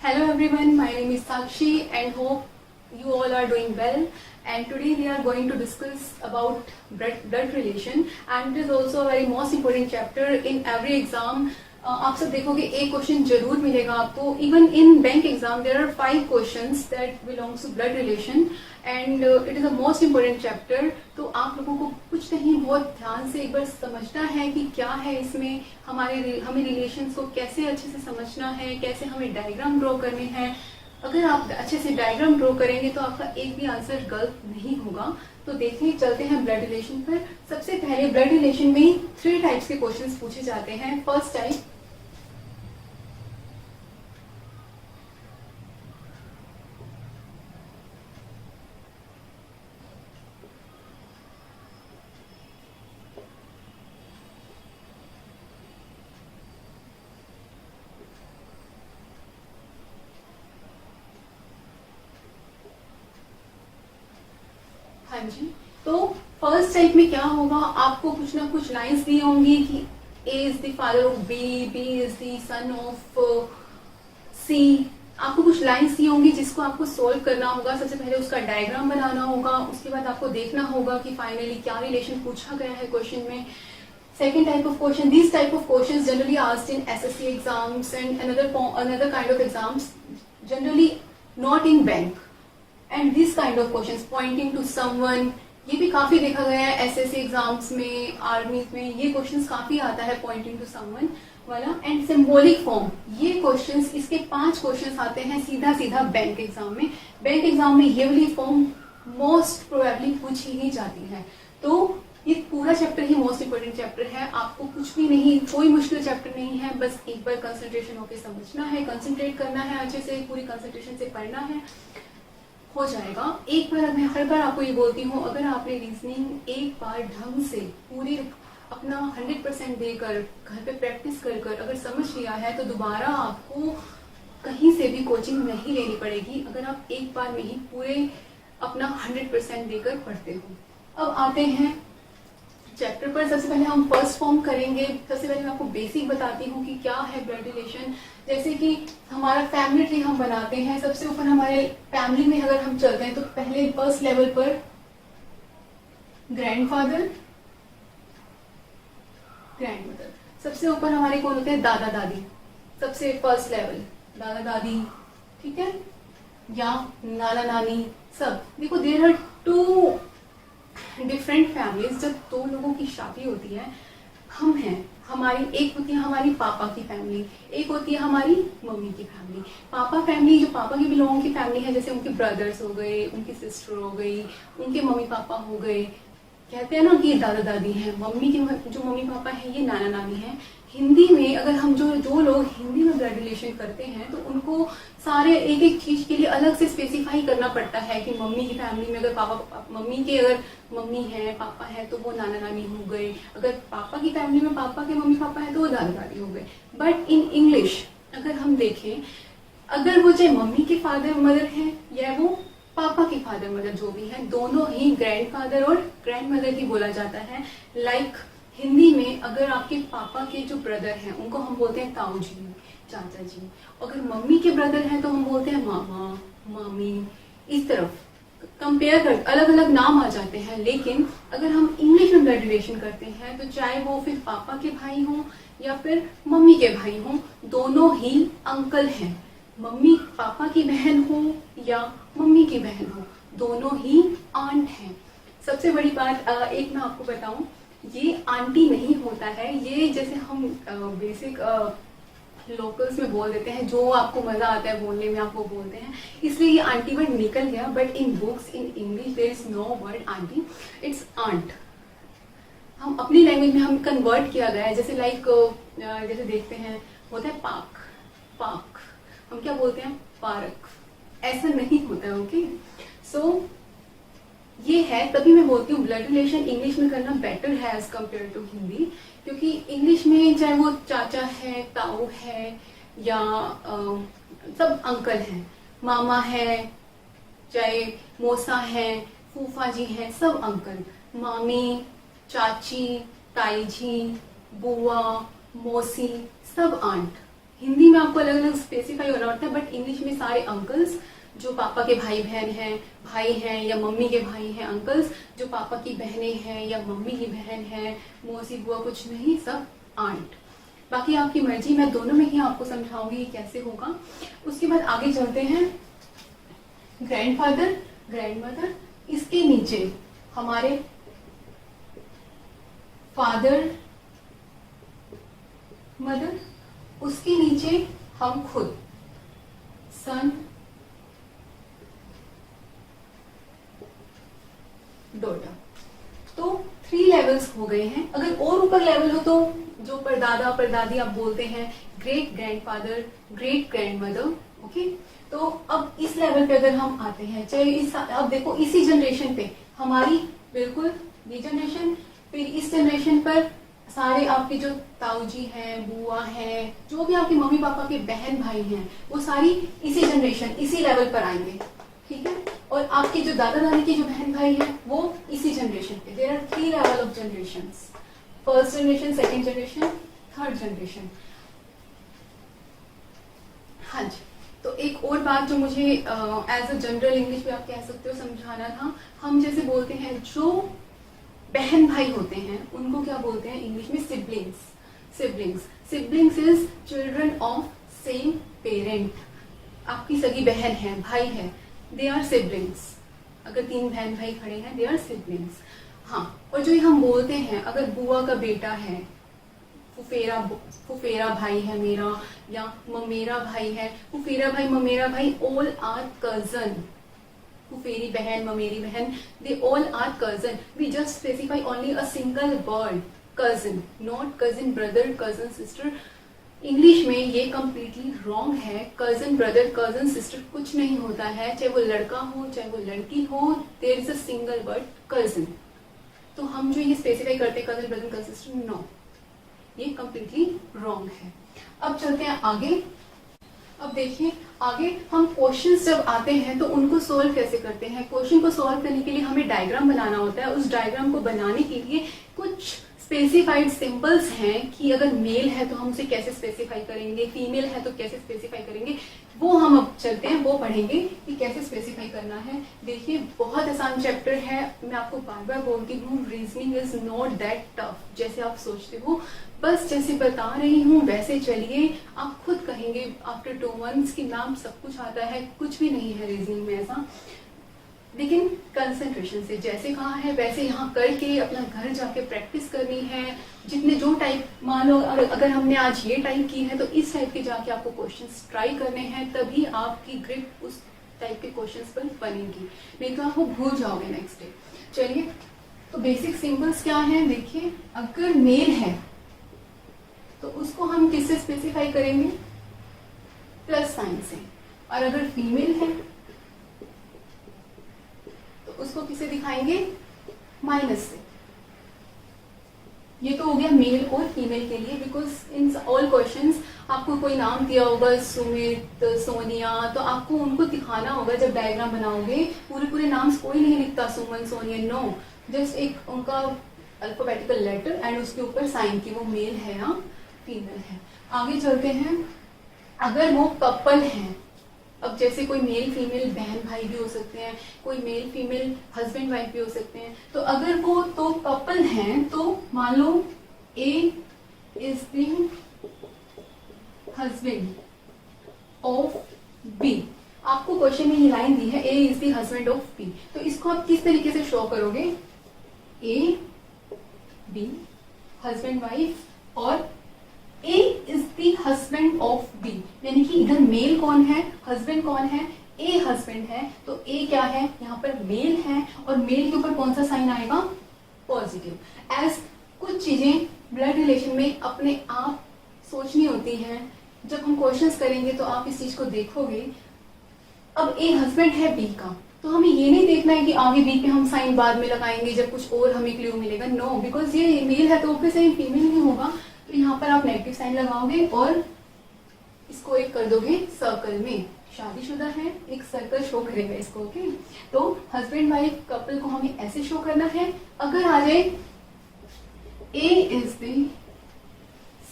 Hello everyone, my name is Sakshi and hope you all are doing well. And today we are going to discuss about blood relation, and it is also a very most important chapter in every exam. आप सब देखोगे एक question जरूर मिलेगा आपको. Even in bank exam there are 5 questions that belongs to blood relation and it is a most important chapter. तो आप लोगों को कुछ नहीं बहुत ध्यान से एक बार समझना है कि क्या है इसमें, हमें रिलेशंस को कैसे अच्छे से समझना है, कैसे हमें डायग्राम ड्रॉ करने हैं. अगर आप अच्छे से डायग्राम ड्रॉ करेंगे तो आपका एक भी आंसर गलत नहीं होगा. तो देखिए चलते हैं ब्लड रिलेशन पर. सबसे पहले ब्लड रिलेशन में 3 टाइप्स के क्वेश्चंस पूछे जाते हैं. फर्स्ट टाइप, हाँ जी. तो फर्स्ट टाइप में क्या होगा, आपको कुछ ना कुछ लाइंस दी होंगी कि A is the father of B, B is the son of C. आपको कुछ लाइंस दी होंगी जिसको आपको सोल्व करना होगा. सबसे पहले उसका डायग्राम बनाना होगा, उसके बाद आपको देखना होगा कि फाइनली क्या रिलेशन पूछा गया है क्वेश्चन में. Second type of question, these type of questions generally asked in SSC exams and another kind of exams, generally not in bank. And this kind of questions, pointing to someone, ये भी काफी देखा गया है SSC exams में, army में ये questions काफी आता है पॉइंटिंग टू समवन वाला. एंड सिंबॉलिक फॉर्म, ये क्वेश्चंस, इसके 5 क्वेश्चंस आते हैं सीधा सीधा बैंक एग्जाम में. बैंक एग्जाम में ये वाली फॉर्म मोस्ट प्रोबेबली पूछी ही जाती है. तो ये पूरा चैप्टर ही मोस्ट इम्पोर्टेंट चैप्टर है. आपको कुछ भी नहीं, कोई मुश्किल चैप्टर नहीं है, बस एक बार कंसंट्रेशन होकर समझना है, कंसंट्रेट करना है, अच्छे से पूरी कंसंट्रेशन से पढ़ना है, हो जाएगा. एक बार मैं हर बार आपको ये बोलती हूँ, अगर आपने रीजनिंग एक बार ढंग से पूरी अपना 100% देकर घर पे प्रैक्टिस कर कर अगर समझ लिया है तो दोबारा आपको कहीं से भी कोचिंग नहीं लेनी पड़ेगी, अगर आप एक बार में ही पूरे अपना 100% देकर पढ़ते हो. अब आते हैं चैप्टर पर. सबसे पहले हम फर्स्ट फॉर्म करेंगे. सबसे पहले मैं आपको बेसिक बताती हूँ कि क्या है ब्लड रिलेशन. जैसे कि हमारा फैमिली ट्री हम बनाते हैं, सबसे ऊपर हमारे फैमिली में अगर हम चलते हैं तो पहले फर्स्ट लेवल पर ग्रैंडफादर, ग्रैंडमदर. सबसे ऊपर हमारे कौन होते हैं, दादा दादी. सबसे फर्स्ट लेवल दादा दादी, ठीक है, या नाना नानी. सब देखो, देयर आर 2 डिफरेंट फैमिलीज. जब 2 लोगों की शादी होती है, हम हैं, हमारी एक होती है हमारी पापा की फैमिली, एक होती है हमारी मम्मी की फैमिली. पापा फैमिली, जो पापा के बिलोंग की फैमिली है, जैसे उनके ब्रदर्स हो गए, उनकी सिस्टर हो गई, उनके मम्मी पापा हो गए, कहते हैं ना कि ये दादा दादी हैं. मम्मी के जो मम्मी पापा हैं ये नाना नानी हैं. हिंदी में अगर हम जो लोग हिंदी में ब्लड रिलेशन करते हैं तो उनको सारे एक एक चीज के लिए अलग से स्पेसिफाई करना पड़ता है कि मम्मी की फैमिली में अगर अगर मम्मी है, पापा है तो वो नाना नानी हो गए, अगर पापा की फैमिली में पापा के मम्मी पापा है तो वो दादा दादी हो गए. बट इन इंग्लिश अगर हम देखें, अगर वो चाहे मम्मी के फादर मदर है या वो पापा के फादर मदर जो भी है, दोनों ही ग्रैंडफादर और ग्रैंडमदर ही बोला जाता है. लाइक हिंदी में अगर आपके पापा के जो ब्रदर हैं उनको हम बोलते हैं ताऊ जी, चाचा जी. अगर मम्मी के ब्रदर हैं तो हम बोलते हैं मामा, मामी. इस तरफ कंपेयर कर अलग अलग नाम आ जाते हैं. लेकिन अगर हम इंग्लिश में ब्लड रिलेशन करते हैं तो चाहे वो फिर पापा के भाई हों या फिर मम्मी के भाई हों, दोनों ही अंकल हैं. मम्मी पापा की बहन हो या मम्मी की बहन हो, दोनों ही आंट हैं. सबसे बड़ी बात एक मैं आपको बताऊं, ये आंटी नहीं होता है. ये जैसे हम बेसिक लोकल्स में बोल देते हैं, जो आपको मजा आता है बोलने में आप वो बोलते हैं, इसलिए ये आंटी वर्ड निकल गया. But in books in English there is no word aunty, it's aunt. हम अपनी लैंग्वेज में हम कन्वर्ट किया गया है. जैसे लाइक जैसे देखते हैं होता है पार्क, पार्क हम क्या बोलते हैं, पार्क. ऐसा नहीं होता है. ओके, सो ये है, तभी मैं बोलती हूँ ब्लड रिलेशन इंग्लिश में करना बेटर है एज कम्पेयर टू हिंदी. क्योंकि इंग्लिश में चाहे वो चाचा है, ताऊ है या सब अंकल हैं, मामा है, चाहे मौसा है, फूफा जी हैं, सब अंकल. मामी, चाची, ताई जी, बुआ, मौसी, सब आंट. हिंदी में आपको अलग अलग स्पेसिफाई होना पड़ता है, बट इंग्लिश में सारे अंकल्स जो पापा के भाई बहन हैं, भाई हैं या मम्मी के भाई हैं, अंकल्स जो पापा की बहनें हैं या मम्मी की बहन है, मौसी बुआ कुछ नहीं, सब आंट। बाकी आपकी मर्जी, मैं दोनों में ही आपको समझाऊंगी कैसे होगा। उसके बाद आगे चलते हैं, ग्रैंडफादर, ग्रैंडमदर, इसके नीचे हमारे फादर, मदर, उसके नीचे हम खुद, सन, डॉटर। तो 3 लेवल्स हो गए हैं। अगर और ऊपर लेवल हो तो जो परदादा परदादी आप बोलते हैं, great grandfather, great grandmother. Okay, तो अब इस लेवल पे अगर हम आते हैं, चाहे इस, अब देखो इसी जनरेशन पे हमारी बिल्कुल ये जनरेशन, फिर इस जनरेशन पर सारे आपके जो ताऊ जी हैं, बुआ हैं, जो भी आपके मम्मी पापा के बहन भाई हैं, वो सारी इसी जनरेशन, इसी लेवल पर आएंगे, ठीक है। और आपके जो दादा दादी के जो बहन भाई हैं वो इसी जनरेशन पे। There are 3 level of generations, first generation, second generation, third generation. हाँ जी, तो एक और बात जो मुझे एज अ जनरल इंग्लिश में आप कह सकते हो समझाना था, हम जैसे बोलते हैं जो बहन भाई होते हैं उनको क्या बोलते हैं इंग्लिश में, siblings. Siblings, siblings is children of same parent. आपकी सगी बहन है, भाई है, दे आर सिबलिंग्स। अगर 3 बहन भाई खड़े हैं, दे आर सिबलिंग्स। हाँ, और जो हम बोलते हैं, अगर बुआ का बेटा है, फुफेरा भाई है मेरा, या ममेरा भाई है, फुफेरा भाई, ममेरा भाई, ऑल आर कजन। फुफेरी बहन, ममेरी बहन, they all are cousin. We just specify only a single word, cousin, not cousin brother, cousin sister. English में ये कम्प्लीटली रॉन्ग है। कजन ब्रदर, कजन सिस्टर कुछ नहीं होता है, चाहे वो लड़का हो चाहे वो लड़की हो, there is a single word cousin. तो हम जो ये स्पेसिफाई करते हैं cousin brother cousin sister, no, ये कम्प्लीटली रॉन्ग है। अब चलते हैं आगे। अब देखिए आगे हम क्वेश्चंस जब आते हैं तो उनको सोल्व कैसे करते हैं। क्वेश्चन को सोल्व करने के लिए हमें डायग्राम बनाना होता है। उस डायग्राम को बनाने के लिए कुछ स्पेसिफाइड सिंबल्स हैं कि अगर मेल है तो हम उसे कैसे स्पेसिफाई करेंगे, फीमेल है तो कैसे स्पेसिफाई करेंगे, वो हम अब चलते हैं, वो पढ़ेंगे कि कैसे स्पेसिफाई करना है। देखिए बहुत आसान चैप्टर है, मैं आपको बार बार बोलती हूँ, reasoning is not that tough जैसे आप सोचते हो। बस जैसे बता रही हूँ वैसे चलिए, आप खुद कहेंगे आफ्टर 2 months कि मैम सब कुछ आता है, कुछ भी नहीं है रीजनिंग में ऐसा। लेकिन कंसंट्रेशन से, जैसे कहा है वैसे यहाँ करके अपना घर जाके प्रैक्टिस करनी है। जितने जो टाइप, मान लो अगर हमने आज ये टाइप की है तो इस टाइप के जाके आपको क्वेश्चंस ट्राई करने हैं, तभी आपकी ग्रिप उस टाइप के क्वेश्चंस पर बनेगी, नहीं तो आप वो भूल जाओगे नेक्स्ट डे। चलिए, तो बेसिक सिंबल्स क्या हैं देखिए। अगर मेल है तो उसको हम किससे स्पेसिफाई करेंगे, प्लस साइन से, और अगर फीमेल है उसको किसे दिखाएंगे, माइनस से। ये तो हो गया मेल और फीमेल के लिए, बिकॉज इन ऑल क्वेश्चंस आपको कोई नाम दिया होगा, सुमित, सोनिया, तो आपको उनको दिखाना होगा जब डायग्राम बनाओगे। पूरे नाम कोई नहीं लिखता, सुमन, सोनिया, नो, जस्ट एक उनका अल्फाबेटिकल लेटर एंड उसके ऊपर साइन की वो मेल है या फीमेल है। आगे चलते हैं, अगर वो कपल हैं, अब जैसे कोई मेल फीमेल बहन भाई भी हो सकते हैं, कोई मेल फीमेल हस्बैंड वाइफ भी हो सकते हैं, तो अगर वो तो कपल हैं तो मान लो A is the husband of B. आपको क्वेश्चन में ये लाइन दी है, A is the husband of B, तो इसको आप किस तरीके से शो करोगे, ए बी हस्बैंड वाइफ, और A is the husband of B, यानी कि इधर मेल कौन है, हस्बैंड कौन है, A हस्बैंड है, तो A क्या है, यहाँ पर मेल है, और मेल के ऊपर कौन सा साइन आएगा, पॉजिटिव। एज कुछ चीजें ब्लड रिलेशन में अपने आप सोचनी होती हैं, जब हम क्वेश्चंस करेंगे तो आप इस चीज को देखोगे। अब A हस्बैंड है B का, तो हमें ये नहीं देखना है कि आगे B पे हम साइन बाद में लगाएंगे जब कुछ और हमें क्लू मिलेगा, नो, बिकॉज ये मेल है तो ऊपर से फीमेल नहीं होगा, तो यहाँ पर आप नेगेटिव साइन लगाओगे और इसको एक कर दोगे सर्कल में। शादीशुदा है, एक सर्कल शो करेगा इसको, ओके। तो हस्बैंड वाइफ कपल को हमें ऐसे शो करना है। अगर आ जाए A is the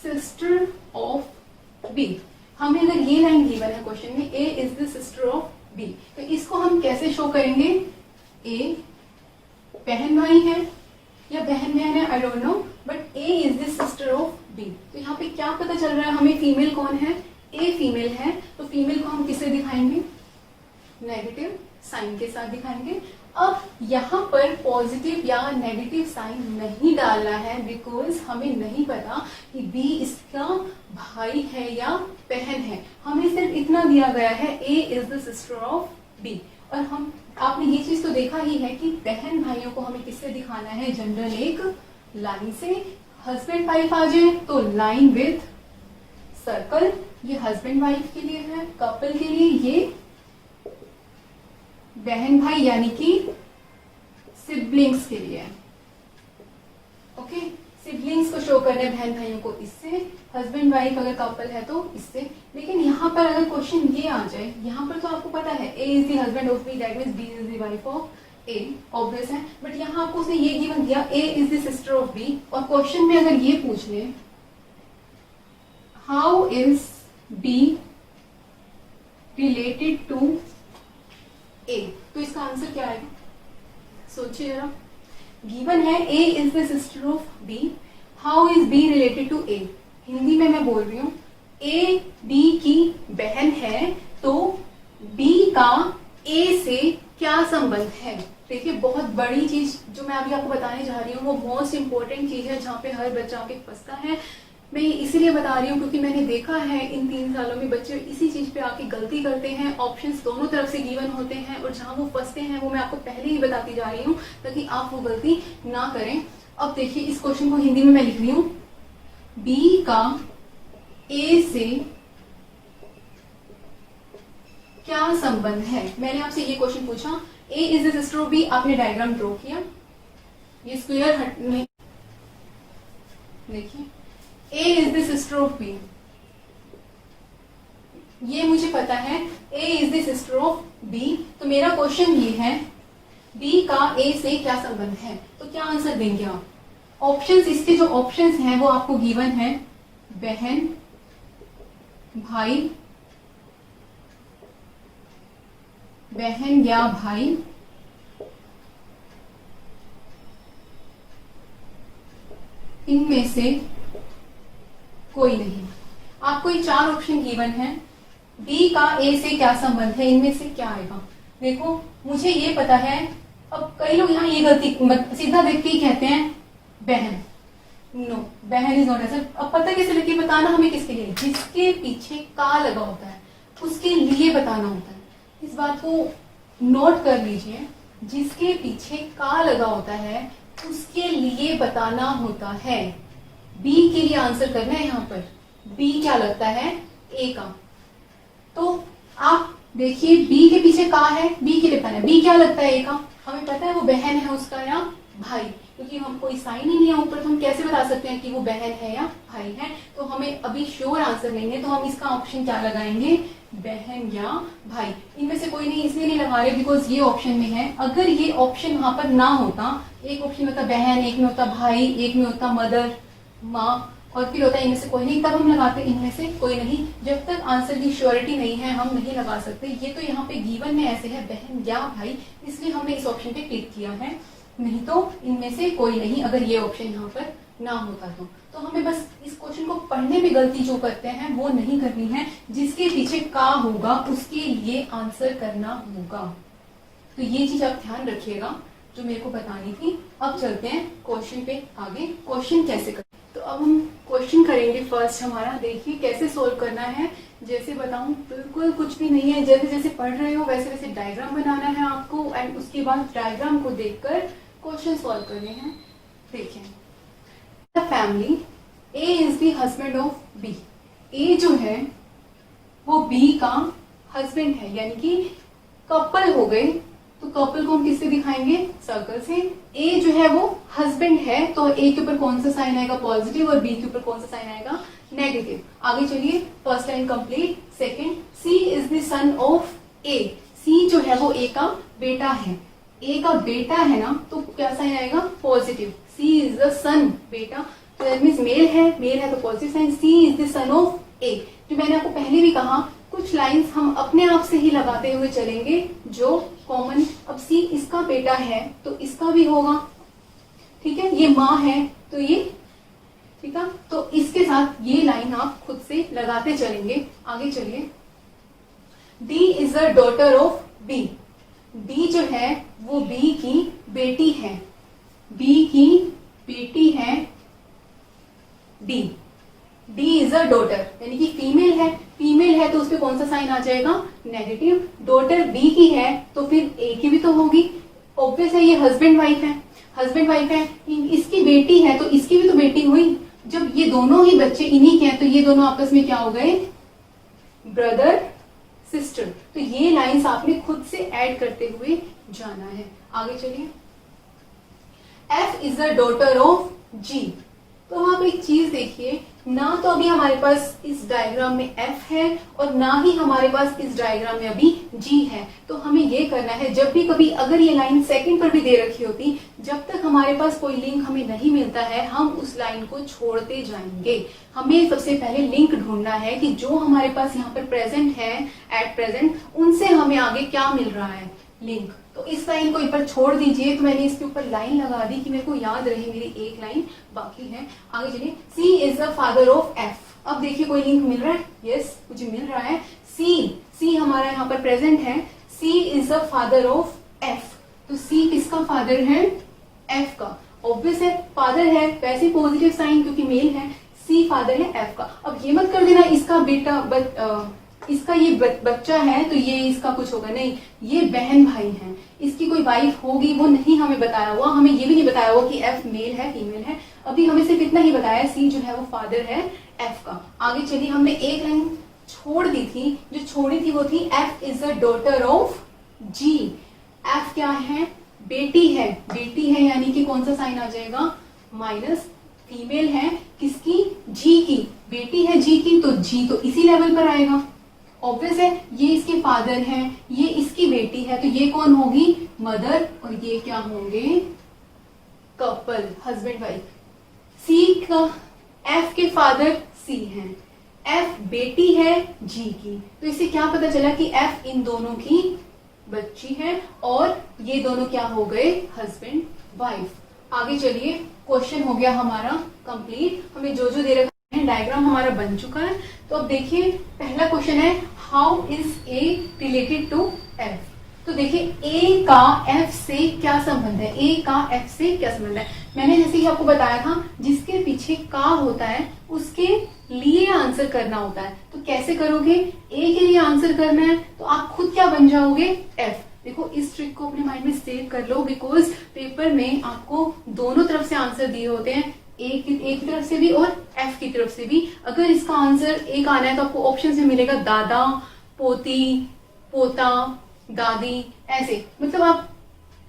sister of B, हमें अगर ये लाइन गिवन है क्वेश्चन में, A is the sister of B, तो इसको हम कैसे शो करेंगे? ए बहन भाई है या बहन बहन है, I don't know, but A is the sister of B. तो यहाँ पे क्या पता चल रहा है हमें? फीमेल कौन है? ए फीमेल है, तो फीमेल को हम किससे दिखाएंगे? नेगेटिव साइन के साथ दिखाएंगे। अब यहाँ पर पॉजिटिव या नेगेटिव साइन नहीं डालना है, बिकॉज हमें नहीं पता कि बी इसका भाई है या बहन है। हमें सिर्फ इतना दिया गया है, A is the sister of B. और हम आपने ये चीज तो देखा ही है कि बहन भाइयों को हमें किससे दिखाना है? जनरल एक लाइन से। हस्बैंड वाइफ आ जाए तो लाइन विथ सर्कल, ये हस्बैंड वाइफ के लिए है। कपल के लिए ये बहन भाई यानी कि सिबलिंग्स के लिए। ओके, सिबलिंग्स को शो करना है बहन भाइयों को इससे, हस्बैंड वाइफ अगर कपल है तो इससे। लेकिन यहाँ पर अगर क्वेश्चन ये आ जाए, यहाँ पर तो आपको पता है A is the husband of B, that means B is the wife of A, obvious है। बट यहाँ आपको उसने ये गिवन दिया, A is the sister of B, और क्वेश्चन में अगर ये पूछ ले how is B related to A, तो इसका आंसर क्या आएगा? सोचिए जरा। गिवन है A is the sister of B, how is B related to A. Hindi में मैं बोल रही हूँ, ए बी की बहन है तो बी का ए से क्या संबंध है? देखिए, बहुत बड़ी चीज जो मैं अभी आपको बताने जा रही हूँ वो मोस्ट इंपॉर्टेंट चीज है, जहाँ पे हर बच्चा आके फंसता है। मैं इसीलिए बता रही हूँ क्योंकि मैंने देखा है इन 3 सालों में बच्चे इसी चीज पे आके गलती करते हैं। ऑप्शंस दोनों तरफ से गिवन होते हैं और जहां वो फंसते हैं वो मैं आपको पहले ही बताती जा रही हूँ ताकि आप वो गलती ना करें। अब देखिए, इस क्वेश्चन को हिंदी में मैं लिख रही हूँ, बी का ए से क्या संबंध है। मैंने आपसे ये क्वेश्चन पूछा, A is the sister of B, आपने डायग्राम ड्रॉ किया, ये स्क्वायर हटने, देखिए A is the sister of B, ये मुझे पता है A is the sister of B, तो मेरा क्वेश्चन ये है B का A से क्या संबंध है, तो क्या आंसर देंगे आप? ऑप्शंस, इसके जो ऑप्शंस हैं वो आपको गिवन है, बहन भाई, बहन या भाई, इनमें से कोई नहीं। आपको ये 4 ऑप्शन गिवन है, बी का ए से क्या संबंध है, इनमें से क्या आएगा? देखो, मुझे ये पता है। अब कई लोग यहाँ ये गलती सीधा देख के ही कहते हैं बहन, नो, बहन इज नॉट आंसर। अब पता कैसे लगे? बताना हमें किसके लिए? जिसके पीछे का लगा होता है उसके लिए बताना होता है। इस बात को नोट कर लीजिए, जिसके पीछे का लगा होता है उसके लिए बताना होता है। बी के लिए आंसर करना है यहाँ पर, बी क्या लगता है? ए का। तो आप देखिए, बी के पीछे का है, बी के लिए बताना है, बी क्या लगता है? ए का। हमें पता है वो बहन है उसका या भाई, क्योंकि हम कोई साइन ही नहीं है ऊपर, तो हम कैसे बता सकते हैं कि वो बहन है या भाई है? तो हमें अभी श्योर आंसर नहीं है, तो हम इसका ऑप्शन क्या लगाएंगे? बहन या भाई। इनमें से कोई नहीं इसलिए नहीं लगा रहे बिकॉज ये ऑप्शन में है। अगर ये ऑप्शन वहां पर ना होता, एक ऑप्शन में होता बहन, एक में होता भाई, एक में होता मदर, माँ, और फिर होता है इनमें से कोई नहीं, तब हम लगाते इनमें से कोई नहीं। जब तक आंसर की श्योरिटी नहीं है हम नहीं लगा सकते। ये तो यहाँ पे गिवन में ऐसे है बहन या भाई, इसलिए हमने इस ऑप्शन पे क्लिक किया है, नहीं तो इनमें से कोई नहीं अगर ये ऑप्शन यहाँ पर ना होता तो हमें बस इस क्वेश्चन को पढ़ने में गलती जो करते हैं वो नहीं करनी है। जिसके पीछे का होगा उसके लिए आंसर करना होगा। तो ये चीज आप ध्यान रखिएगा जो मेरे को बतानी थी। अब चलते हैं क्वेश्चन पे आगे। क्वेश्चन कैसे करें, तो अब हम क्वेश्चन करेंगे। फर्स्ट हमारा देखिए कैसे सोल्व करना है। जैसे बताऊं बिल्कुल कुछ भी नहीं है, जैसे जैसे पढ़ रहे हो वैसे वैसे डायग्राम बनाना है आपको, एंड उसके बाद डायग्राम को देखकर क्वेश्चन सॉल्व करने हैं। देखिए, family, A is the husband of B. A जो है वो बी का हस्बैंड है, यानी कि कपल हो गए। तो कपल को हम किससे दिखाएंगे? सर्कल से। ए जो है वो हस्बैंड है, तो ए के ऊपर कौन सा साइन आएगा? पॉजिटिव, और बी के ऊपर कौन सा साइन आएगा? नेगेटिव। आगे चलिए, first line complete. Second, C is the son of A. C जो है वो ए का बेटा है। ए का बेटा है ना, तो क्या साइन आएगा? Positive. C is the son, बेटा, तो दैट मीन्स मेल है तो positive sign. C is the son of A. जो मैंने आपको पहले भी कहा, कुछ लाइंस हम अपने आप से ही लगाते हुए चलेंगे जो कॉमन। अब सी इसका बेटा है तो इसका भी होगा, ठीक है। ये माँ है तो ये, ठीक है। तो इसके साथ ये लाइन आप खुद से लगाते चलेंगे। आगे चलिए। D is a daughter of B. D जो है वो बी की बेटी है, बी की बेटी है D. D is a daughter यानी कि फीमेल है, फीमेल है तो उस पर कौन सा साइन आ जाएगा, नेगेटिव। डॉटर बी की है तो फिर ए की भी तो होगी, ऑब्वियस है। ये हस्बैंड वाइफ है, हस्बैंड वाइफ है। इसकी बेटी है तो इसकी भी तो बेटी हुई। जब ये दोनों ही बच्चे इन्हीं के हैं तो ये दोनों आपस में क्या हो गए, ब्रदर सिस्टर। तो ये लाइंस आपने खुद से ऐड करते हुए जाना है। आगे चलिए। F is a daughter of G। तो आप एक चीज देखिए, ना तो अभी हमारे पास इस डायग्राम में F है और ना ही हमारे पास इस डायग्राम में अभी G है। तो हमें ये करना है, जब भी कभी अगर ये लाइन सेकंड पर भी दे रखी होती, जब तक हमारे पास कोई लिंक हमें नहीं मिलता है हम उस लाइन को छोड़ते जाएंगे। हमें सबसे पहले लिंक ढूंढना है कि जो हमारे पास यहाँ पर प्रेजेंट है एट प्रेजेंट, उनसे हमें आगे क्या मिल रहा है, लिंक। तो इस लाइन को ऊपर छोड़ दीजिए। तो मैंने इसके ऊपर लाइन लगा दी कि मेरे को याद रहे, मेरी एक लाइन बाकी है। आगे चलिए। C is the father of F. अब देखिए कोई लिंक मिल रहा है, यस मुझे मिल रहा है। सी हमारा यहाँ पर प्रेजेंट है। C is the father of F. तो सी किसका फादर है, एफ का। ऑब्वियस है, फादर है, वैसे पॉजिटिव साइन क्योंकि मेल है। सी फादर है एफ का। अब ये मत कर देना इसका बेटा इसका ये बच्चा है तो ये इसका कुछ होगा, नहीं, ये बहन भाई हैं। इसकी कोई वाइफ होगी वो नहीं हमें बताया हुआ, हमें ये भी नहीं बताया हुआ कि एफ मेल है फीमेल है। अभी हमें सिर्फ इतना ही बताया सी जो है वो फादर है एफ का। आगे चलिए। हमने एक लाइन छोड़ दी थी, जो छोड़ी थी वो थी F is a daughter of G. F क्या है, बेटी है, बेटी है यानी कि कौन सा साइन आ जाएगा, माइनस। फीमेल है किसकी, जी की, बेटी है जी की, तो जी तो इसी लेवल पर आएगा। ऑब्वियस है, ये इसके फादर हैं, ये इसकी बेटी है, तो ये कौन होगी, मदर, और ये क्या होंगे, कपल, हस्बैंड वाइफ। सी का, एफ के फादर सी हैं, एफ बेटी है जी की, तो इससे क्या पता चला कि एफ इन दोनों की बच्ची है और ये दोनों क्या हो गए, हस्बैंड वाइफ। आगे चलिए। क्वेश्चन हो गया हमारा कंप्लीट। हमें जो जो दे रखा है, डायग्राम हमारा बन चुका है। तो अब देखिए पहला क्वेश्चन है, how is A related to F. तो देखिए ए का एफ से क्या संबंध है, ए का एफ से क्या संबंध है। मैंने जैसे ही आपको बताया था, जिसके पीछे का होता है उसके लिए आंसर करना होता है। तो कैसे करोगे, ए के लिए आंसर करना है तो आप खुद क्या बन जाओगे, एफ। देखो इस ट्रिक को अपने माइंड में सेव कर लो, बिकॉज पेपर में आपको दोनों तरफ से आंसर दिए होते हैं, ए की तरफ से भी और एफ की तरफ से भी। अगर इसका आंसर एक आना है तो आपको ऑप्शन से मिलेगा दादा, पोती, पोता, दादी, ऐसे। मतलब आप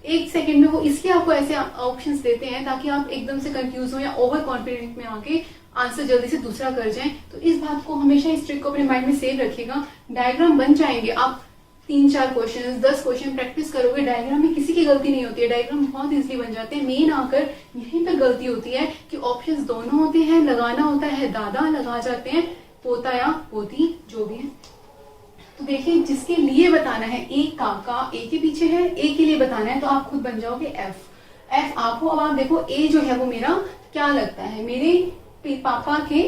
एक सेकंड में, वो इसलिए आपको ऐसे ऑप्शंस देते हैं ताकि आप एकदम से कंफ्यूज हो या ओवर कॉन्फिडेंट में आके आंसर जल्दी से दूसरा कर जाएं। तो इस बात को हमेशा, इस ट्रिक को अपने माइंड में सेव रखिएगा। डायग्राम बन जाएंगे, आप 3-4 क्वेश्चन, 10 क्वेश्चन प्रैक्टिस करोगे, डायग्राम में किसी की गलती नहीं होती है, डायग्राम बहुत इजीली बन जाते हैं। मेन आकर यहीं पर गलती होती है कि ऑप्शंस दोनों होते हैं, लगाना होता है दादा, लगा जाते हैं पोता या पोती, जो भी है। तो देखिए जिसके लिए बताना है, ए का ए के पीछे है, ए के लिए बताना है तो आप खुद बन जाओगे एफ। एफ आपको, अब आप देखो ए जो है वो मेरा क्या लगता है, मेरे पापा के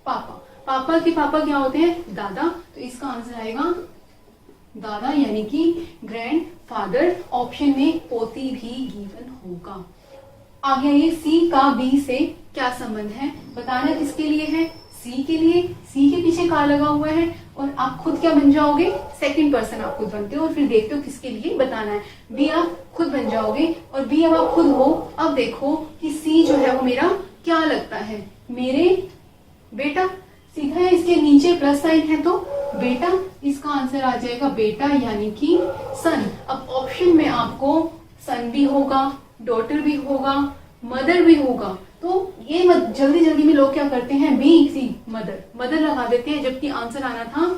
पापा। पापा के पापा क्या होते हैं, दादा, तो इसका आंसर आएगा दादा यानी कि ग्रैंड फादर। ऑप्शन में पोती भी गिवन होगा। आगे ये सी का बी से क्या संबंध है, बताना किसके लिए है, सी के लिए। सी के पीछे का लगा हुआ है और आप खुद क्या बन जाओगे, सेकंड पर्सन आप खुद बनते हो और फिर देखते हो किसके लिए बताना है। बी आप खुद बन जाओगे और बी अब आप खुद हो। अब देखो कि सी जो है वो मेरा क्या लगता है, मेरे बेटा। सीधा है, इसके नीचे प्लस साइन है तो बेटा, इसका आंसर आ जाएगा बेटा यानी कि सन। अब ऑप्शन में आपको सन भी होगा, डॉटर भी होगा, मदर भी होगा। तो ये जल्दी जल्दी में लोग क्या करते हैं, बी सी मदर लगा देते हैं, जबकि आंसर आना था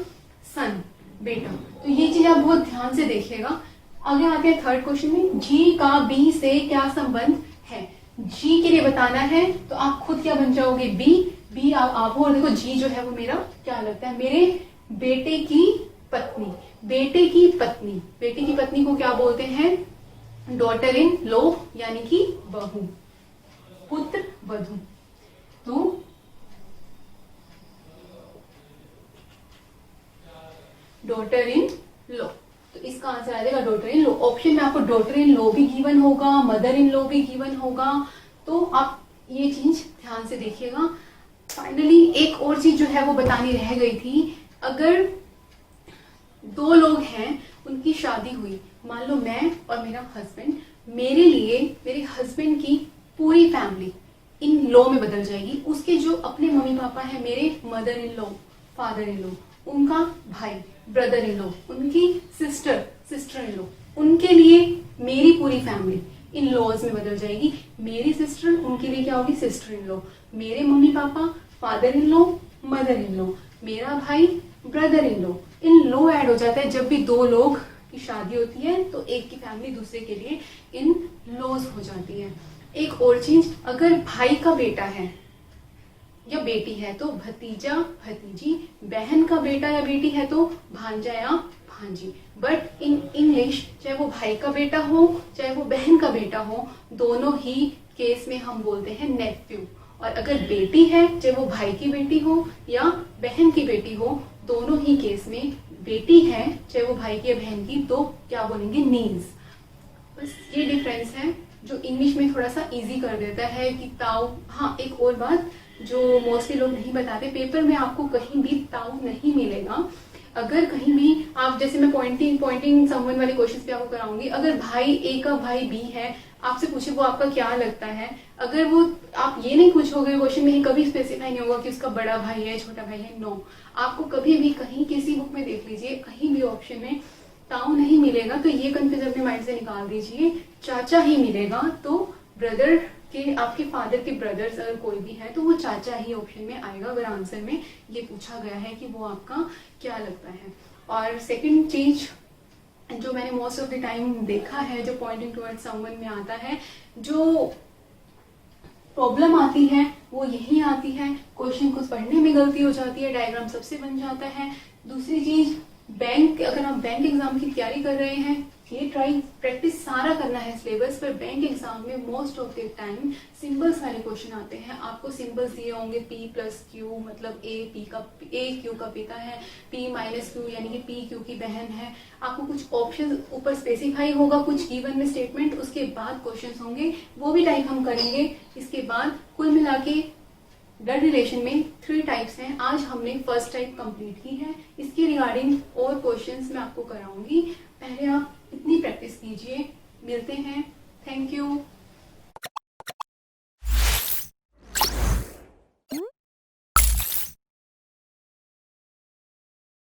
सन, बेटा। तो ये चीज आप बहुत ध्यान से देखिएगा। आगे आते हैं थर्ड क्वेश्चन में, जी का बी से क्या संबंध है। जी के लिए बताना है तो आप खुद क्या बन जाओगे, बी आप हो, और देखो जी जो है वो मेरा क्या लगता है, मेरे बेटे की पत्नी। बेटे की पत्नी, बेटे की पत्नी को क्या बोलते हैं, डॉटर इन लॉ, यानी कि बहू, पुत्र वधू। तो डॉटर इन लॉ, तो इसका आंसर आ जाएगा डॉटर इन लॉ। ऑप्शन में आपको डॉटर इन लॉ भी गिवन होगा, मदर इन लॉ भी गिवन होगा, तो आप ये चीज ध्यान से देखिएगा। फाइनली एक और चीज जो है वो बतानी रह गई थी। अगर दो लोग हैं, उनकी शादी हुई, मान लो मैं और मेरा हस्बैंड, मेरे लिए मेरे हस्बैंड की पूरी फैमिली इन लॉ में बदल जाएगी। उसके जो अपने मम्मी पापा हैं, मेरे mother in law, father in law, उनका भाई ब्रदर इन लॉ, उनकी सिस्टर इन लॉ, उनके लिए मेरी पूरी फैमिली इन लॉज में बदल जाएगी। मेरी सिस्टर, उनके लिए क्या होगी, सिस्टर इन लॉ। मेरे mummy papa, father in law, mother in law. मेरा भाई, brother in law. In law add हो जाता है जब भी दो लोग की शादी होती है, तो एक की फैमिली दूसरे के लिए इन लॉज हो जाती है। एक और चीज, अगर भाई का बेटा है या बेटी है तो भतीजा भतीजी, बहन का बेटा या बेटी है तो भांजा या भांजी। बट इन इंग्लिश चाहे वो भाई का बेटा हो चाहे वो बहन का बेटा हो, दोनों ही केस में हम बोलते हैं नेफ्यू। और अगर बेटी है, चाहे वो भाई की बेटी हो या बहन की बेटी हो, दोनों ही केस में बेटी है चाहे वो भाई की या बहन की, तो क्या बोलेंगे, नीज। बस ये डिफरेंस है जो इंग्लिश में थोड़ा सा इजी कर देता है कि ताऊ। हाँ, एक और बात जो मोस्टली लोग नहीं बताते, पेपर में आपको कहीं भी ताऊ नहीं मिलेगा। अगर कहीं भी आप, जैसे मैं पॉइंटिंग समवन वाले क्वेश्चंस पे आपको कराऊंगी, अगर भाई ए का भाई बी है, आपसे पूछे वो आपका क्या लगता है, अगर वो आप ये नहीं पूछोगे, क्वेश्चन में कभी स्पेसिफाई नहीं होगा कि उसका बड़ा भाई है छोटा भाई है, नो। आपको कभी भी कहीं किसी बुक में देख लीजिए, कहीं भी ऑप्शन में ताऊ नहीं मिलेगा, तो ये कंफ्यूजन अपने माइंड से निकाल दीजिए, चाचा ही मिलेगा। तो ब्रदर के, आपके फादर के ब्रदर्स अगर कोई भी है तो वो चाचा ही ऑप्शन में आएगा, अगर आंसर में ये पूछा गया है कि वो आपका क्या लगता है। और सेकंड चीज जो मैंने मोस्ट ऑफ द टाइम देखा है, जो पॉइंटिंग टुवर्ड्स समवन में आता है, जो प्रॉब्लम आती है वो यही आती है, क्वेश्चन कुछ पढ़ने में गलती हो जाती है, डायग्राम सबसे बन जाता है। दूसरी चीज, बैंक, अगर आप बैंक एग्जाम की तैयारी कर रहे हैं, ये ट्राई प्रैक्टिस सारा करना है सिलेबस पर। बैंक एग्जाम में most of the time symbols वाले क्वेश्चन आते हैं। आपको सिंबल्स दिए होंगे P + Q, मतलब A Q का पिता है, P - Q यानी कि P Q की बहन है। आपको कुछ ऑप्शन ऊपर स्पेसिफाई होगा, कुछ गिवन में स्टेटमेंट, उसके बाद क्वेश्चन होंगे, वो भी टाइप हम करेंगे। इसके बाद कुल मिला के ब्लड रिलेशन में 3 टाइप्स हैं। आज हमने फर्स्ट टाइप कंप्लीट की है, इसके रिगार्डिंग और क्वेश्चंस मैं आपको कराऊंगी। पहले आप इतनी प्रैक्टिस कीजिए। मिलते हैं, थैंक यू।